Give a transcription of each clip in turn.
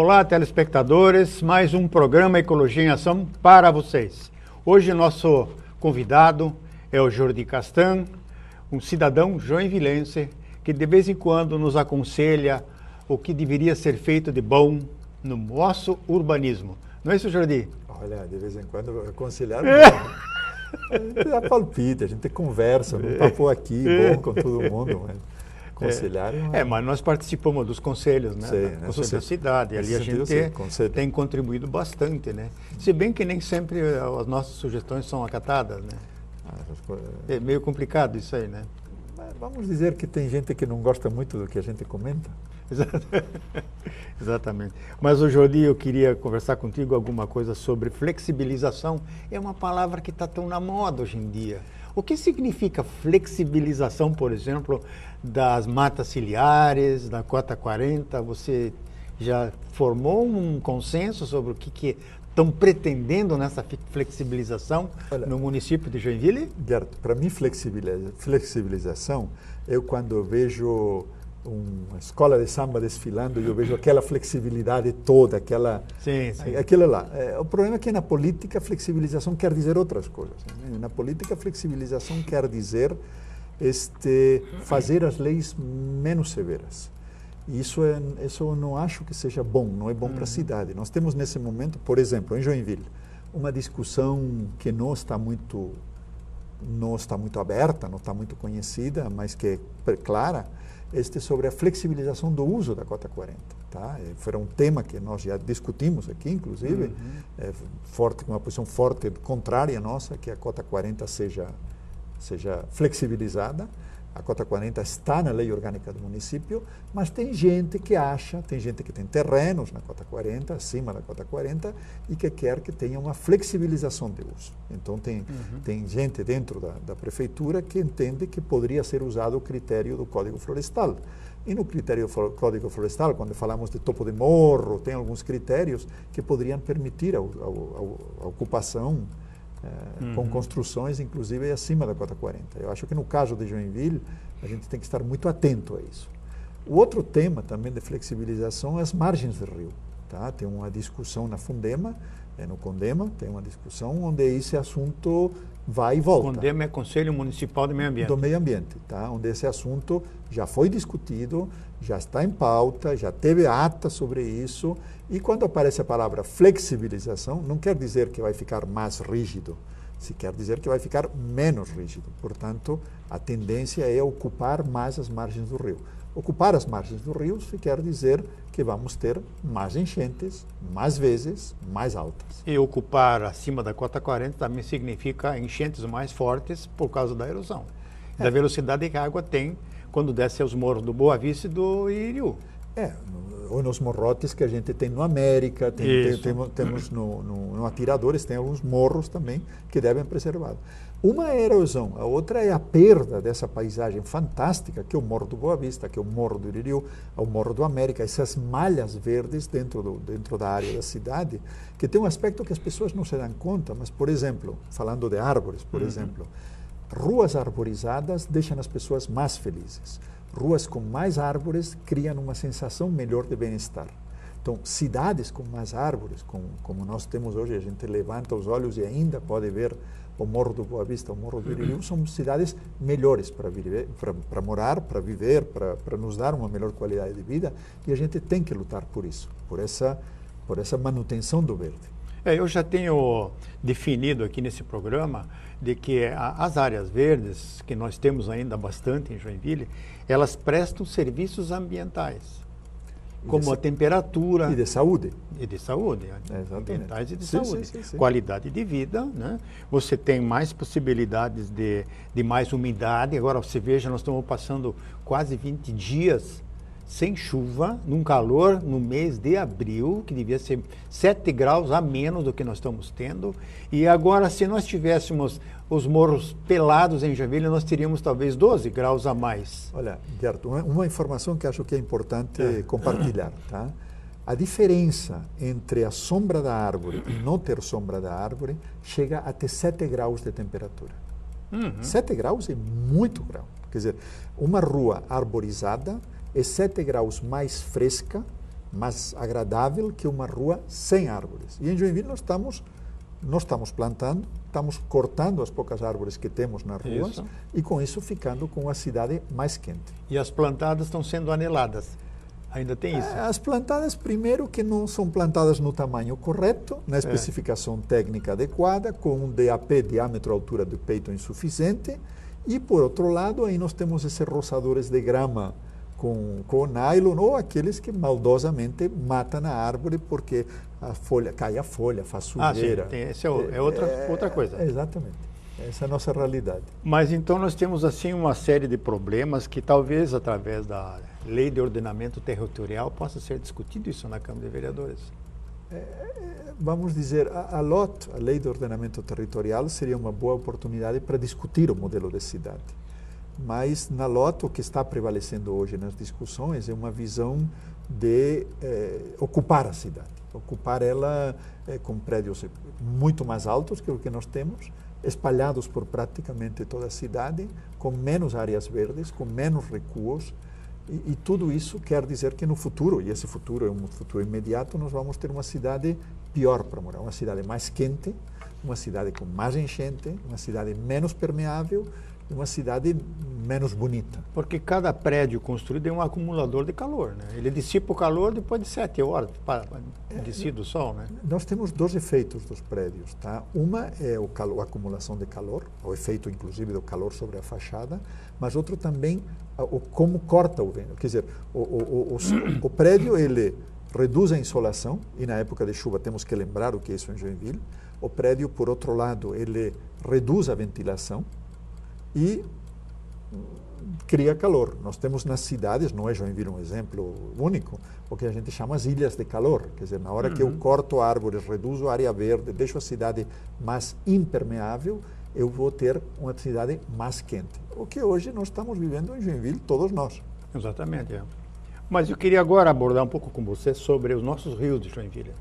Olá, telespectadores, mais um programa Ecologia em Ação para vocês. Hoje nosso convidado é o Jordi Castan, um cidadão joinvilense que de vez em quando nos aconselha o que deveria ser feito de bom no nosso urbanismo. Não é isso, Jordi? Olha, de vez em quando aconselhar a gente dá palpite, a gente conversa, um papo aqui, bom com todo mundo. Mas aconselhar mas nós participamos dos conselhos, né? Sim, Da Conselho da Cidade, e ali a gente tem contribuído bastante, né? Se bem que nem sempre as nossas sugestões são acatadas, né? É meio complicado isso aí, né? Vamos dizer que tem gente que não gosta muito do que a gente comenta. Exatamente. Mas, Jordi, eu queria conversar contigo alguma coisa sobre flexibilização. É uma palavra que está tão na moda hoje em dia. O que significa flexibilização, por exemplo, das matas ciliares, da cota 40? Você já formou um consenso sobre o que estão pretendendo nessa flexibilização no município de Joinville? Gert, para mim, flexibilização é quando eu vejo uma escola de samba desfilando e eu vejo aquela flexibilidade toda, aquela... Sim. Aquilo lá. O problema é que na política, flexibilização quer dizer outras coisas. Né? Na política, flexibilização quer dizer fazer as leis menos severas. E isso eu não acho que seja bom, não é bom para a cidade. Nós temos nesse momento, por exemplo, em Joinville, uma discussão que não está muito aberta, não está muito conhecida, mas que é clara, sobre a flexibilização do uso da cota 40. Tá? Foi um tema que nós já discutimos aqui, inclusive, uma posição forte, contrária nossa, que a cota 40 seja flexibilizada. A cota 40 está na lei orgânica do município, mas tem gente que tem terrenos na cota 40, acima da cota 40, e que quer que tenha uma flexibilização de uso. Então, tem gente dentro da prefeitura que entende que poderia ser usado o critério do Código Florestal. E no critério do Código Florestal, quando falamos de topo de morro, tem alguns critérios que poderiam permitir a ocupação com construções, inclusive, acima da cota 40. Eu acho que no caso de Joinville, a gente tem que estar muito atento a isso. O outro tema também de flexibilização é as margens do rio. Tá? Tem uma discussão na Fundema, no Condema, tem uma discussão onde esse assunto vai e volta. Condema é Conselho Municipal do Meio Ambiente. Do Meio Ambiente, tá? Onde esse assunto já foi discutido, já está em pauta, já teve ata sobre isso, e quando aparece a palavra flexibilização, não quer dizer que vai ficar mais rígido, se quer dizer que vai ficar menos rígido. Portanto, a tendência é ocupar mais as margens do rio. Ocupar as margens do rio quer dizer que vamos ter mais enchentes, mais vezes, mais altas. E ocupar acima da cota 40 também significa enchentes mais fortes por causa da erosão, da velocidade que a água tem quando desce aos morros do Boa Vista e do Iriú. Ou nos morrotes que a gente tem no América, temos no Atiradores, tem alguns morros também que devem ser preservados. Uma é a erosão, a outra é a perda dessa paisagem fantástica que é o Morro do Boa Vista, que é o Morro do Iriú, o Morro do América, essas malhas verdes dentro da área da cidade, que tem um aspecto que as pessoas não se dão conta, mas, por exemplo, falando de árvores, por exemplo, ruas arborizadas deixam as pessoas mais felizes. Ruas com mais árvores criam uma sensação melhor de bem-estar. Então, cidades com mais árvores, como nós temos hoje, a gente levanta os olhos e ainda pode ver o Morro do Boa Vista, o Morro do Iriú, são cidades melhores para morar, para viver, para nos dar uma melhor qualidade de vida, e a gente tem que lutar por isso, por essa manutenção do verde. Eu já tenho definido aqui nesse programa de que as áreas verdes, que nós temos ainda bastante em Joinville, elas prestam serviços ambientais, como a temperatura... E de saúde. E de saúde, ambientais e de saúde. Sim. Qualidade de vida, né? Você tem mais possibilidades de mais umidade. Agora, você veja, nós estamos passando quase 20 dias sem chuva, num calor no mês de abril, que devia ser 7 graus a menos do que nós estamos tendo. E agora, se nós tivéssemos os morros pelados em Joinville, nós teríamos talvez 12 graus a mais. Olha, Gerto, uma informação que acho que é importante compartilhar. Tá? A diferença entre a sombra da árvore e não ter sombra da árvore chega até 7 graus de temperatura. 7 graus é muito grau. Quer dizer, uma rua arborizada é 7 graus mais fresca mais agradável que uma rua sem árvores. E em Joinville nós estamos plantando, estamos cortando as poucas árvores que temos nas ruas e com isso ficando com uma cidade mais quente. E as plantadas estão sendo aneladas. Ainda tem isso? As plantadas, primeiro, que não são plantadas no tamanho correto, na especificação técnica adequada, com um DAP, diâmetro altura do peito insuficiente, e, por outro lado, aí nós temos esses roçadores de grama com nylon, ou aqueles que maldosamente matam a árvore porque cai a folha, faz sujeira. Essa é outra coisa. Exatamente. Essa é a nossa realidade. Mas então nós temos assim uma série de problemas que talvez através da lei de ordenamento territorial possa ser discutido isso na Câmara de Vereadores. Vamos dizer, a LOT, a Lei de Ordenamento Territorial, seria uma boa oportunidade para discutir o modelo de cidade. Mas na LOT o que está prevalecendo hoje nas discussões é uma visão de ocupar a cidade. Ocupar ela com prédios muito mais altos que o que nós temos, espalhados por praticamente toda a cidade, com menos áreas verdes, com menos recuos, e tudo isso quer dizer que no futuro, e esse futuro é um futuro imediato, nós vamos ter uma cidade pior para morar, uma cidade mais quente, uma cidade com mais enchente, uma cidade menos permeável, uma cidade menos bonita. Porque cada prédio construído é um acumulador de calor, né? Ele dissipa o calor depois de 7 horas de do sol, né? Nós temos dois efeitos dos prédios, tá? Uma é a acumulação de calor, o efeito inclusive do calor sobre a fachada, mas outro também como corta o vento. Quer dizer, o prédio ele reduz a insolação, e na época de chuva temos que lembrar o que é isso em Joinville. O prédio, por outro lado, ele reduz a ventilação e cria calor. Nós temos nas cidades, não é Joinville um exemplo único, o que a gente chama as ilhas de calor. Quer dizer, na hora que eu corto árvores, reduzo a área verde, deixo a cidade mais impermeável, eu vou ter uma cidade mais quente. O que hoje nós estamos vivendo em Joinville, todos nós. Exatamente. Mas eu queria agora abordar um pouco com você sobre os nossos rios de Joinville.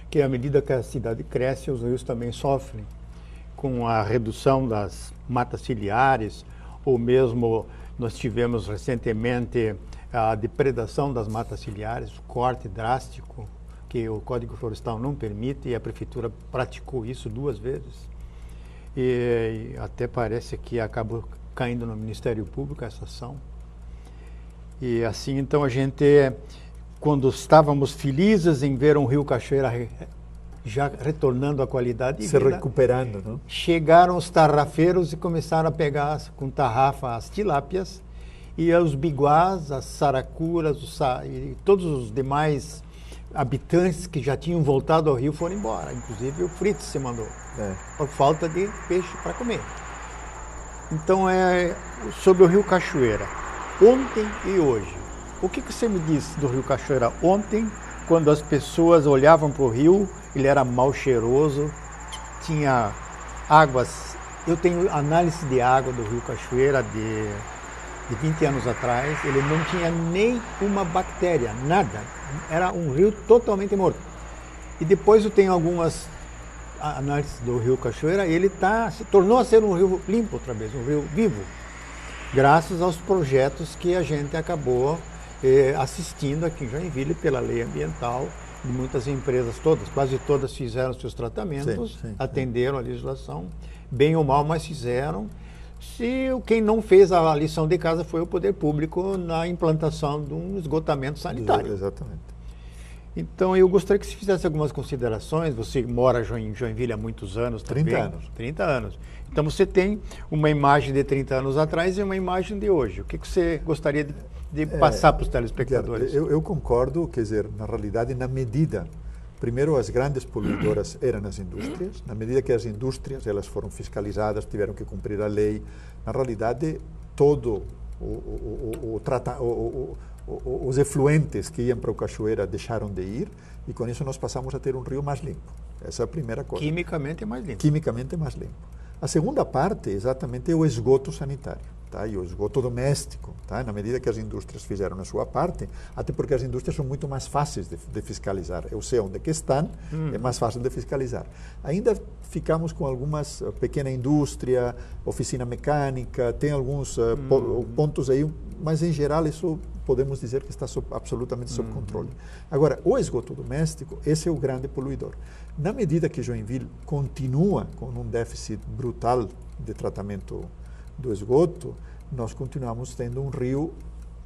Que à medida que a cidade cresce, os rios também sofrem com a redução das matas ciliares, ou mesmo nós tivemos recentemente a depredação das matas ciliares, o corte drástico que o Código Florestal não permite, e a Prefeitura praticou isso 2 vezes. E até parece que acabou caindo no Ministério Público essa ação. E assim, então, a gente, quando estávamos felizes em ver um rio Cachoeira já retornando à qualidade de vida, se recuperando, não? Chegaram os tarrafeiros e começaram a pegar com tarrafa as tilápias, e os biguás, as saracuras, e todos os demais habitantes que já tinham voltado ao rio foram embora. Inclusive o Fritz se mandou, por falta de peixe para comer. Então, sobre o rio Cachoeira, ontem e hoje, o que você me disse do rio Cachoeira ontem, quando as pessoas olhavam para o rio, ele era mal cheiroso, tinha águas. Eu tenho análise de água do rio Cachoeira de 20 anos atrás, ele não tinha nem uma bactéria, nada. Era um rio totalmente morto. E depois eu tenho algumas análises do rio Cachoeira, ele se tornou a ser um rio limpo outra vez, um rio vivo, graças aos projetos que a gente acabou assistindo aqui em Joinville pela lei ambiental, de muitas empresas, quase todas fizeram seus tratamentos, atenderam a legislação, bem ou mal, mas fizeram. Quem não fez a lição de casa foi o poder público na implantação de um esgotamento sanitário. Exatamente. Então, eu gostaria que você fizesse algumas considerações. Você mora em Joinville há muitos anos também. 30 anos. 30 anos. Então, você tem uma imagem de 30 anos atrás e uma imagem de hoje. O que você gostaria de passar para os telespectadores? Eu concordo, quer dizer, na realidade, na medida... Primeiro, as grandes poluidoras eram as indústrias. Na medida que as indústrias elas foram fiscalizadas, tiveram que cumprir a lei, na realidade, todo os efluentes que iam para o Cachoeira deixaram de ir, e com isso nós passamos a ter um rio mais limpo. Essa é a primeira coisa. Quimicamente é mais limpo. Quimicamente é mais limpo. A segunda parte, exatamente, é o esgoto sanitário. Tá? E o esgoto doméstico, tá? Na medida que as indústrias fizeram a sua parte, até porque as indústrias são muito mais fáceis de fiscalizar. Eu sei onde que estão, é mais fácil de fiscalizar. Ainda ficamos com algumas pequena indústria, oficina mecânica, tem alguns pontos aí, mas em geral isso podemos dizer que está absolutamente sob controle. Agora, o esgoto doméstico, esse é o grande poluidor. Na medida que Joinville continua com um déficit brutal de tratamento do esgoto, nós continuamos tendo um rio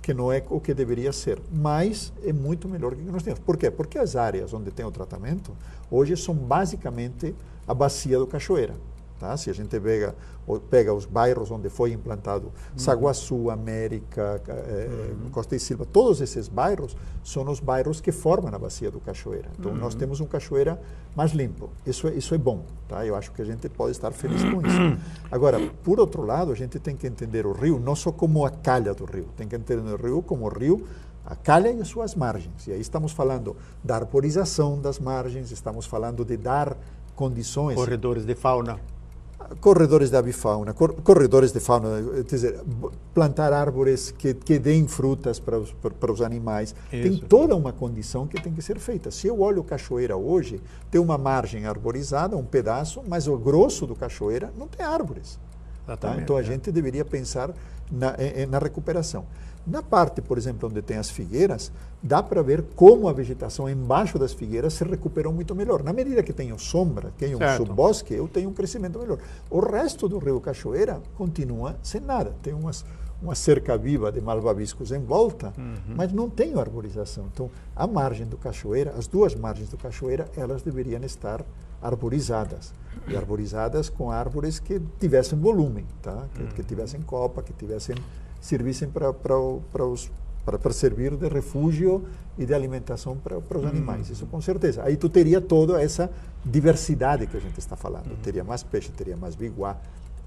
que não é o que deveria ser, mas é muito melhor que nós temos. Por quê? Porque as áreas onde tem o tratamento, hoje são basicamente a bacia do Cachoeira. Tá? Se a gente pega os bairros onde foi implantado Saguaçu, América, Costa e Silva, todos esses bairros são os bairros que formam a bacia do Cachoeira. Então, nós temos um Cachoeira mais limpo. Isso é bom. Tá? Eu acho que a gente pode estar feliz com isso. Agora, por outro lado, a gente tem que entender o rio não só como a calha do rio, tem que entender o rio como o rio, a calha e as suas margens. E aí estamos falando da arborização das margens, estamos falando de dar condições... Corredores de fauna. Corredores de avifauna, corredores de fauna, quer dizer, plantar árvores que deem frutas para os animais. Isso. Tem toda uma condição que tem que ser feita. Se eu olho Cachoeira hoje, tem uma margem arborizada, um pedaço, mas o grosso do Cachoeira não tem árvores. Tá? Então a gente deveria pensar na recuperação. Na parte, por exemplo, onde tem as figueiras, dá para ver como a vegetação embaixo das figueiras se recuperou muito melhor. Na medida que tenho sombra, tenho um subbosque, eu tenho um crescimento melhor. O resto do rio Cachoeira continua sem nada. Tem uma cerca viva de malvaviscos em volta, mas não tem arborização. Então, a margem do Cachoeira, as duas margens do Cachoeira, elas deveriam estar arborizadas. E arborizadas com árvores que tivessem volume, tá? Que tivessem copa, que servissem para servir de refúgio e de alimentação para os animais. Isso com certeza. Aí tu teria toda essa diversidade que a gente está falando. Teria mais peixe, teria mais biguá,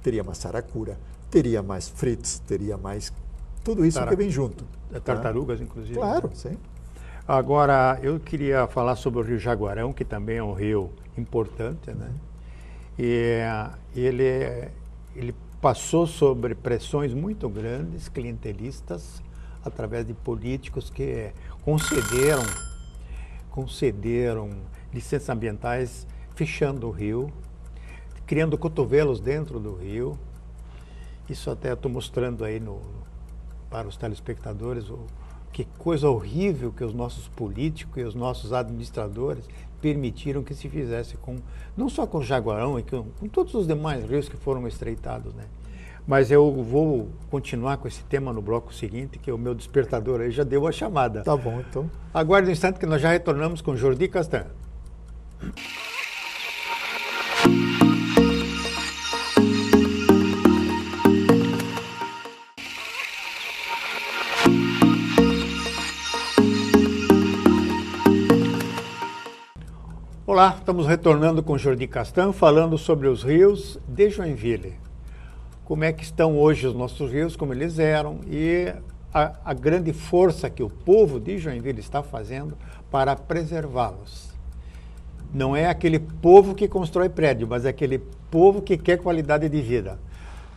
teria mais saracura, teria mais frites, teria mais... Tudo isso que vem junto. Tartarugas, inclusive. Claro, sim. Agora, eu queria falar sobre o Rio Jaguarão, que também é um rio importante, né? E ele passou sobre pressões muito grandes, clientelistas, através de políticos que concederam licenças ambientais, fechando o rio, criando cotovelos dentro do rio. Isso até estou mostrando aí para os telespectadores que coisa horrível que os nossos políticos e os nossos administradores permitiram que se fizesse não só com o Jaguarão, e com todos os demais rios que foram estreitados, né? Mas eu vou continuar com esse tema no bloco seguinte, que o meu despertador aí já deu a chamada. Tá bom, então. Aguarde um instante que nós já retornamos com Jordi Castan. Olá, estamos retornando com Jordi Castan, falando sobre os rios de Joinville. Como é que estão hoje os nossos rios, como eles eram, e a grande força que o povo de Joinville está fazendo para preservá-los. Não é aquele povo que constrói prédio, mas é aquele povo que quer qualidade de vida.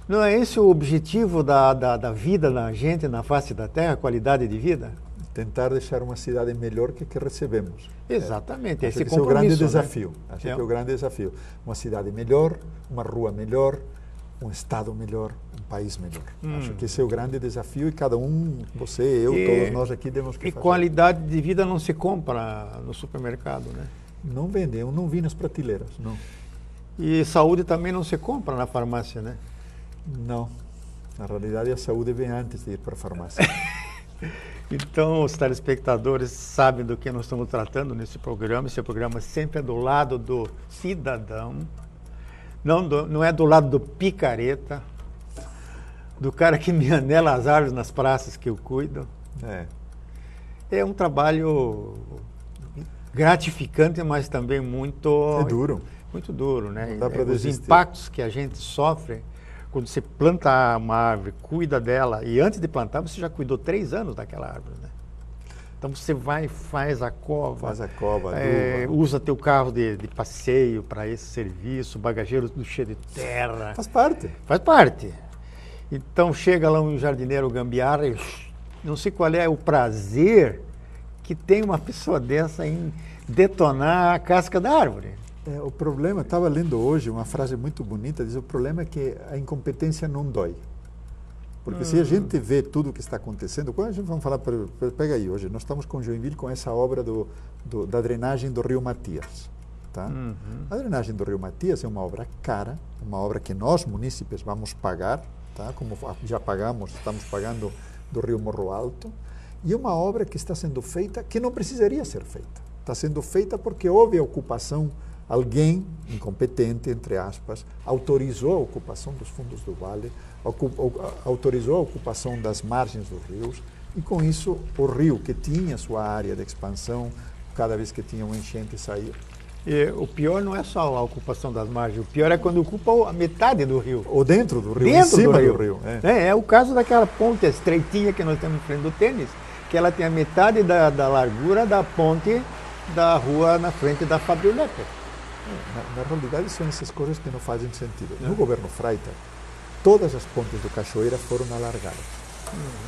Não é esse o objetivo da vida da gente na face da terra, qualidade de vida? Tentar deixar uma cidade melhor que recebemos. Exatamente, esse é o grande desafio. Acho que é o grande desafio. Uma cidade melhor, uma rua melhor, um estado melhor, um país melhor. Acho que esse é o grande desafio e cada um, você, eu, todos nós aqui temos que fazer. E qualidade de vida não se compra no supermercado, né? Não vende, eu não vi nas prateleiras, não. E saúde também não se compra na farmácia, né? Não. Na realidade, a saúde vem antes de ir para a farmácia. Então, os telespectadores sabem do que nós estamos tratando nesse programa. Esse programa sempre é do lado do cidadão, não é do lado do picareta, do cara que me anela as árvores nas praças que eu cuido. É um trabalho gratificante, mas também muito... É duro. Muito duro, né? Não dá para desistir. Os impactos que a gente sofre quando você planta uma árvore, cuida dela, e antes de plantar você já cuidou 3 anos daquela árvore, né? Então você vai e faz a cova, usa teu carro de passeio para esse serviço, bagageiro do cheio de terra. Faz parte. Faz parte. Então chega lá um jardineiro gambiarra e não sei qual é o prazer que tem uma pessoa dessa em detonar a casca da árvore. O problema, estava lendo hoje uma frase muito bonita, diz: o problema é que a incompetência não dói. Porque se a gente vê tudo o que está acontecendo, quando a gente vamos falar, pega aí, hoje nós estamos com Joinville com essa obra da drenagem do Rio Matias. Tá? A drenagem do Rio Matias é uma obra cara, uma obra que nós, munícipes, vamos pagar, tá? Como já pagamos, estamos pagando do Rio Morro Alto, e uma obra que está sendo feita que não precisaria ser feita. Está sendo feita porque houve a ocupação, alguém incompetente, entre aspas, autorizou a ocupação dos fundos do vale, autorizou a ocupação das margens dos rios, e com isso o rio, que tinha sua área de expansão, cada vez que tinha uma enchente saía. E o pior não é só a ocupação das margens, o pior é quando ocupa a metade do rio. Ou dentro do rio, dentro em cima do rio. É o caso daquela ponte estreitinha que nós temos em frente do tênis, que ela tem a metade da largura da ponte da rua na frente da Fábio Lepper. Na realidade, são essas coisas que não fazem sentido. No governo Freita, todas as pontes do Cachoeira foram alargadas.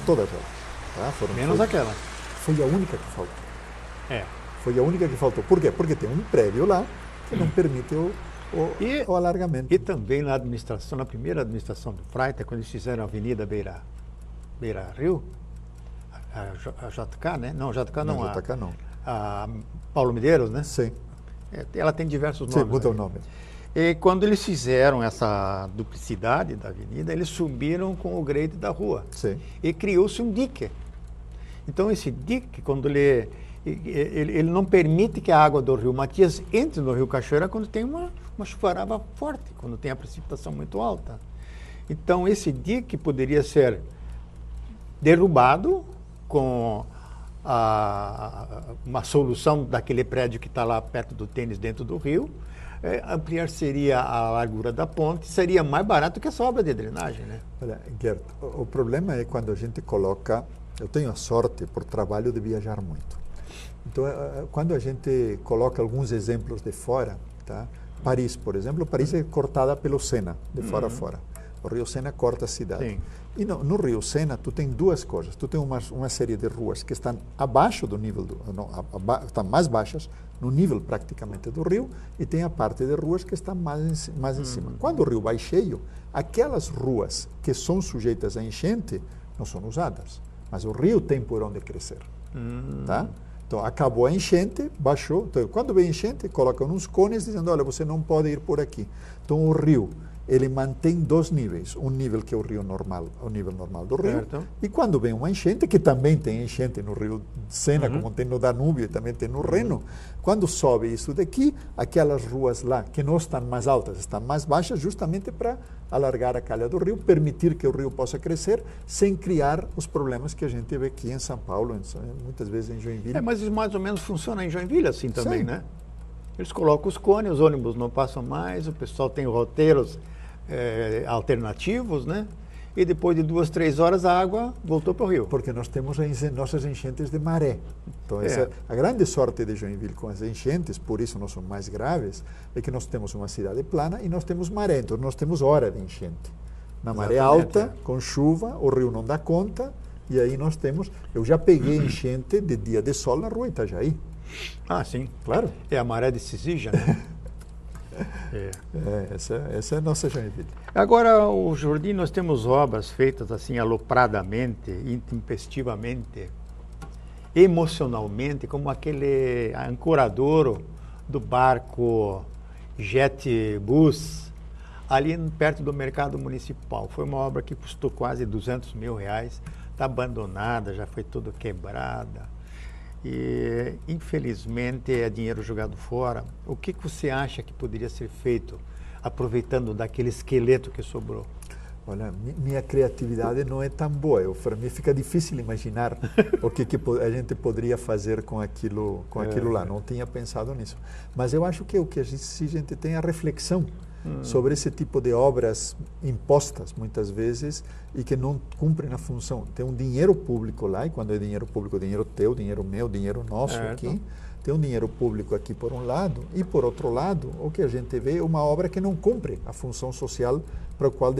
Todas elas. Tá? Menos aquela. Foi a única que faltou. É. Foi a única que faltou. Por quê? Porque tem um prédio lá que não permite o alargamento. E também na administração, na primeira administração do Freita, quando eles fizeram a Avenida Beira Rio, a JK, né? Não, JK não. Não, JK não. A Paulo Medeiros, né? Sim. Ela tem diversos nomes. Sim, muda o nome. E quando eles fizeram essa duplicidade da avenida, eles subiram com o grade da rua. Sim. E criou-se um dique. Então esse dique, quando ele não permite que a água do Rio Matias entre no Rio Cachoeira quando tem uma chuvarada forte, quando tem a precipitação muito alta. Então esse dique poderia ser derrubado com uma solução daquele prédio que está lá perto do tênis dentro do rio, ampliar-seria a largura da ponte, seria mais barato que essa obra de drenagem, né? Olha, Gert, o problema é quando a gente coloca, eu tenho a sorte por trabalho de viajar muito. Então, quando a gente coloca alguns exemplos de fora, tá? Paris, por exemplo, Paris é cortada pelo Sena, de fora a fora. O Rio Sena corta a cidade. Sim. E no Rio Sena, tu tem duas coisas. Tu tem uma série de ruas que estão abaixo do nível, estão mais baixas, no nível praticamente do rio, e tem a parte de ruas que estão mais em cima. Quando o rio vai cheio, aquelas ruas que são sujeitas a enchente não são usadas, mas o rio tem por onde crescer. Tá? Então, acabou a enchente, baixou. Então, quando vem enchente, colocam uns cones dizendo, olha, você não pode ir por aqui. Então, o rio, ele mantém dois níveis. Um nível que é o rio normal, o nível normal do rio. Certo. E quando vem uma enchente, que também tem enchente no rio Sena, como tem no Danúbio e também tem no Reno, quando sobe isso daqui, aquelas ruas lá, que não estão mais altas, estão mais baixas, justamente para alargar a calha do rio, permitir que o rio possa crescer, sem criar os problemas que a gente vê aqui em São Paulo, muitas vezes em Joinville. Mas isso mais ou menos funciona em Joinville assim também, Sim. né? Eles colocam os cones, os ônibus não passam mais, o pessoal tem roteiros alternativos, né? E depois de 2, 3 horas a água voltou para o rio. Porque nós temos nossas enchentes de maré. Então, a grande sorte de Joinville com as enchentes, por isso não são mais graves, é que nós temos uma cidade plana e nós temos maré. Então, nós temos hora de enchente. Na maré alta, com chuva, o rio não dá conta, e aí nós temos... Eu já peguei enchente de dia de sol na rua Itajaí. Ah, sim. Claro. É a maré de Cisija, né? Essa é a nossa Joinville. Agora, o Jordi, nós temos obras feitas assim alopradamente, intempestivamente, emocionalmente, como aquele ancoradouro do barco Jet Bus, ali perto do mercado municipal. Foi uma obra que custou quase R$200 mil, está abandonada, já foi toda quebrada. E, infelizmente, é dinheiro jogado fora. O que você acha que poderia ser feito, aproveitando daquele esqueleto que sobrou? Olha, minha criatividade não é tão boa. Para mim fica difícil imaginar o que a gente poderia fazer com aquilo lá. Não tinha pensado nisso. Mas eu acho que o que a gente tem é a reflexão sobre esse tipo de obras impostas, muitas vezes, e que não cumprem a função. Tem um dinheiro público lá, e quando é dinheiro público, dinheiro teu, dinheiro meu, dinheiro nosso aqui. Tem um dinheiro público aqui por um lado, e por outro lado, o que a gente vê é uma obra que não cumpre a função social para a qual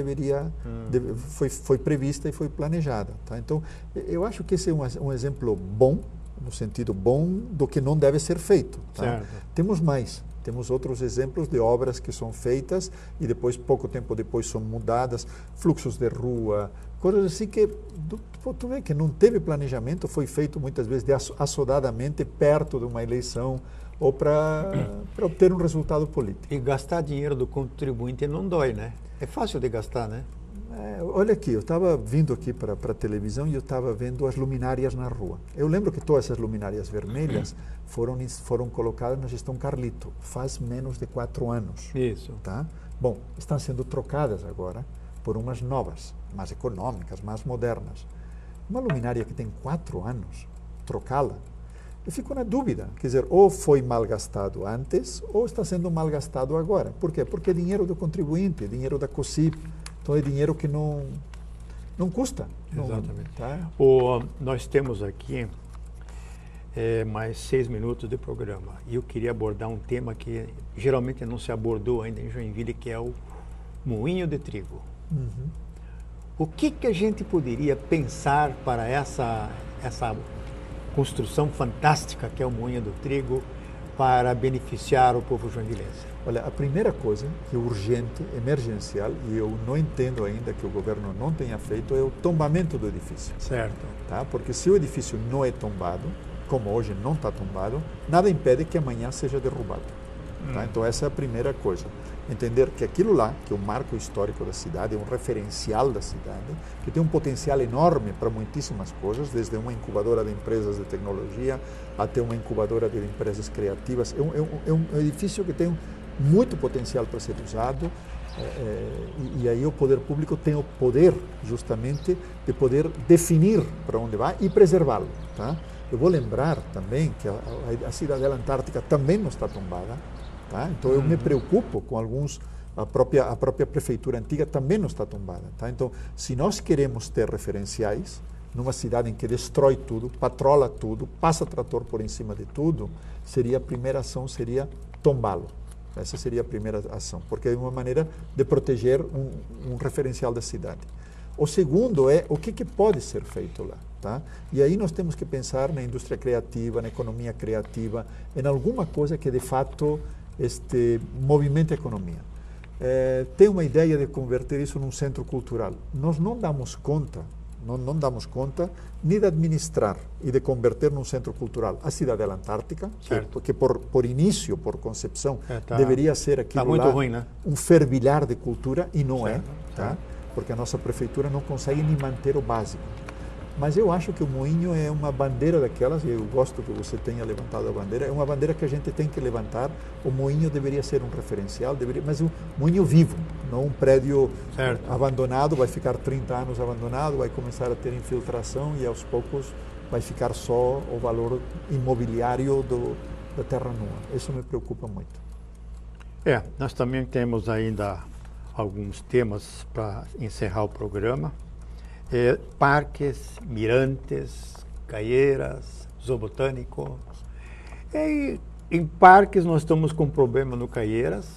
foi prevista e foi planejada. Tá? Então, eu acho que esse é um exemplo bom, no sentido bom, do que não deve ser feito. Tá? Temos mais. Temos outros exemplos de obras que são feitas e depois, pouco tempo depois, são mudadas. Fluxos de rua, Coisas assim que tu vê que não teve planejamento, foi feito muitas vezes assodadamente perto de uma eleição ou para obter um resultado político. E gastar dinheiro do contribuinte não dói, né? É fácil de gastar, né? Olha aqui, eu estava vindo aqui para a televisão e eu estava vendo as luminárias na rua. Eu lembro que todas essas luminárias vermelhas foram colocadas na gestão Carlito, faz menos de 4 anos. Isso. Tá? Bom, estão sendo trocadas agora por umas novas, mais econômicas, mais modernas. Uma luminária que tem 4 anos, trocá-la, eu fico na dúvida. Quer dizer, ou foi mal gastado antes, ou está sendo mal gastado agora. Por quê? Porque é dinheiro do contribuinte, é dinheiro da COSIP. Então é dinheiro que não custa. Exatamente. Tá? Nós temos aqui mais 6 minutos de programa. E eu queria abordar um tema que geralmente não se abordou ainda em Joinville, que é o moinho de trigo. Uhum. O que a gente poderia pensar para essa construção fantástica que é o moinho do trigo para beneficiar o povo joinvilense? Olha, a primeira coisa que é urgente, emergencial, e eu não entendo ainda que o governo não tenha feito, é o tombamento do edifício. Certo. Tá? Porque se o edifício não é tombado, como hoje não está tombado, nada impede que amanhã seja derrubado. Tá? Então essa é a primeira coisa. Entender que aquilo lá, que é um marco histórico da cidade, é um referencial da cidade, que tem um potencial enorme para muitíssimas coisas, desde uma incubadora de empresas de tecnologia até uma incubadora de empresas criativas. É um edifício que tem muito potencial para ser usado, e aí o poder público tem o poder, justamente, de poder definir para onde vai e preservá-lo. Tá? Eu vou lembrar também que a Cidadela Antártica também não está tombada. Tá? Então eu me preocupo com alguns, a própria prefeitura antiga também não está tombada. Tá? Então, se nós queremos ter referenciais numa cidade em que destrói tudo, patrola tudo, passa trator por em cima de tudo, a primeira ação seria tombá-lo. Essa seria a primeira ação, porque é uma maneira de proteger um referencial da cidade. O segundo é o que pode ser feito lá. Tá? E aí nós temos que pensar na indústria criativa, na economia criativa, em alguma coisa que de fato movimente a economia. Tem uma ideia de converter isso num centro cultural. Nós não damos conta nem de administrar e de converter num centro cultural a Cidadela Antártica, que por início, por concepção, deveria ser aquilo muito lá, ruim, né? Um fervilhar de cultura, e não certo, é, tá? Porque a nossa prefeitura não consegue nem manter o básico. Mas eu acho que o moinho é uma bandeira daquelas, e eu gosto que você tenha levantado a bandeira, é uma bandeira que a gente tem que levantar. O moinho deveria ser um referencial, mas um moinho vivo, não um prédio abandonado, vai ficar 30 anos abandonado, vai começar a ter infiltração e aos poucos vai ficar só o valor imobiliário da terra nua. Isso me preocupa muito. Nós também temos ainda alguns temas para encerrar o programa. Parques, mirantes, caieiras, zoobotânicos. Em parques nós estamos com problema no Caieiras.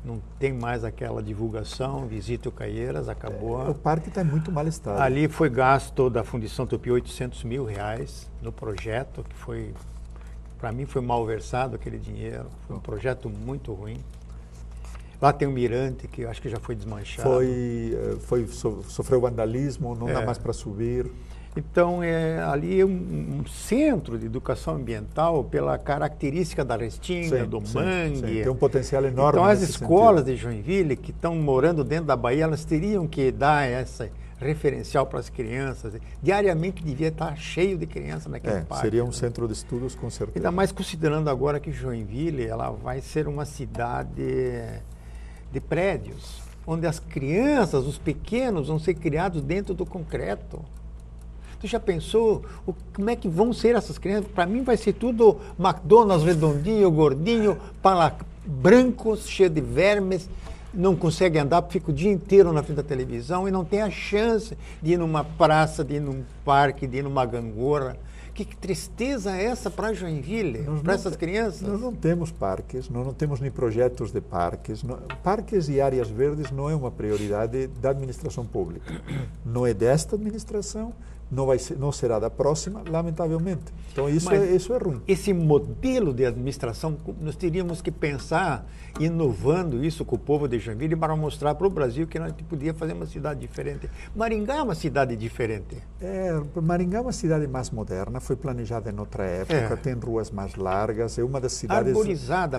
Não tem mais aquela divulgação, visite o Caieiras, acabou. O parque está em muito mal estado. Ali foi gasto da Fundição Tupi R$800 mil no projeto, que foi, para mim, foi mal versado aquele dinheiro. Foi um projeto muito ruim. Lá tem um mirante que eu acho que já foi desmanchado. Sofreu vandalismo, não dá mais para subir. Então, ali é um centro de educação ambiental pela característica da restinga, do mangue. Sim. Tem um potencial enorme. Então, as escolas de Joinville que estão morando dentro da Bahia, elas teriam que dar essa referencial para as crianças. Diariamente devia estar cheio de crianças naquele parque. Seria um centro de estudos, com certeza. Ainda mais considerando agora que Joinville ela vai ser uma cidade de prédios, onde as crianças, os pequenos, vão ser criados dentro do concreto. Tu já pensou como é que vão ser essas crianças? Para mim vai ser tudo McDonald's redondinho, gordinho, brancos, cheio de vermes, não consegue andar, fica o dia inteiro na frente da televisão e não tem a chance de ir numa praça, de ir num parque, de ir numa gangorra. Que tristeza é essa para Joinville, para essas crianças? Nós não temos parques, nós não temos nem projetos de parques. Parques e áreas verdes não é uma prioridade da administração pública. Não é desta administração, não será da próxima, lamentavelmente. Então isso é ruim. Esse modelo de administração, nós teríamos que pensar inovando isso com o povo de Joinville para mostrar para o Brasil que nós podia fazer uma cidade diferente. Maringá é uma cidade diferente. Maringá é uma cidade mais moderna, foi planejada em outra época, tem ruas mais largas, é uma das cidades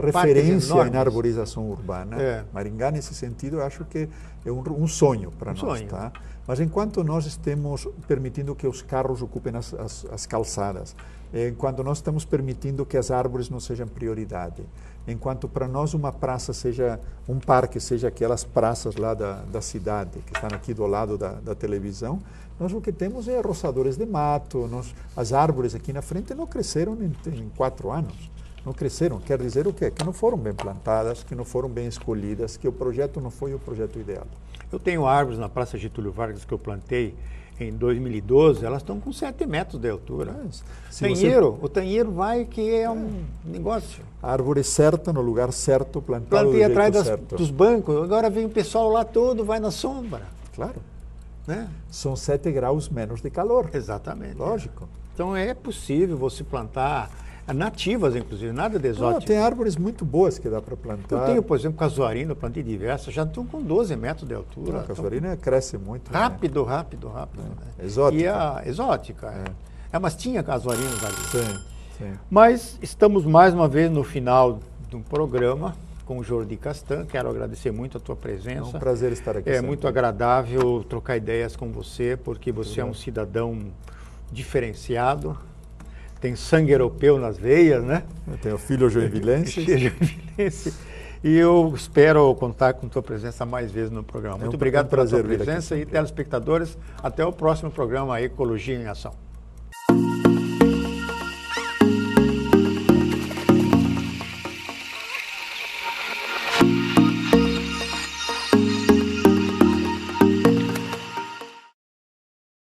referência em arborização urbana. Maringá, nesse sentido, eu acho que é um sonho para nós. Tá? Mas enquanto nós estamos permitindo que os carros ocupem as calçadas, enquanto nós estamos permitindo que as árvores não sejam prioridade, enquanto para nós uma praça seja, um parque seja aquelas praças lá da cidade, que estão aqui do lado da televisão, nós o que temos é roçadores de mato, as árvores aqui na frente não cresceram em 4 anos. Não cresceram, quer dizer o quê? Que não foram bem plantadas, que não foram bem escolhidas, que o projeto não foi o projeto ideal. Eu tenho árvores na Praça Getúlio Vargas que eu plantei em 2012, elas estão com 7 metros de altura. O tanheiro vai que é um negócio. A árvore certa, no lugar certo, plantada plantei do jeito atrás certo. dos bancos, agora vem o pessoal lá todo, vai na sombra. Claro. Né? São 7 graus menos de calor. Exatamente. Lógico. Então é possível você plantar nativas, inclusive, nada de exótico. Tem árvores muito boas que dá para plantar. Eu tenho, por exemplo, casuarina, eu plantei diversas, já estão com 12 metros de altura. A casuarina cresce muito. Rápido, né? rápido. É. Exótica. E a exótica. Mas tinha casuarinas ali. Sim. Mas estamos mais uma vez no final do programa com o Jordi Castan. Quero agradecer muito a tua presença. É um prazer estar aqui. É muito agradável trocar ideias com você, porque você é um cidadão diferenciado. Tem sangue europeu nas veias, né? Eu tenho filho joinvilense. E eu espero contar com tua presença mais vezes no programa. Muito obrigado pela tua presença e telespectadores. Até o próximo programa Ecologia em Ação.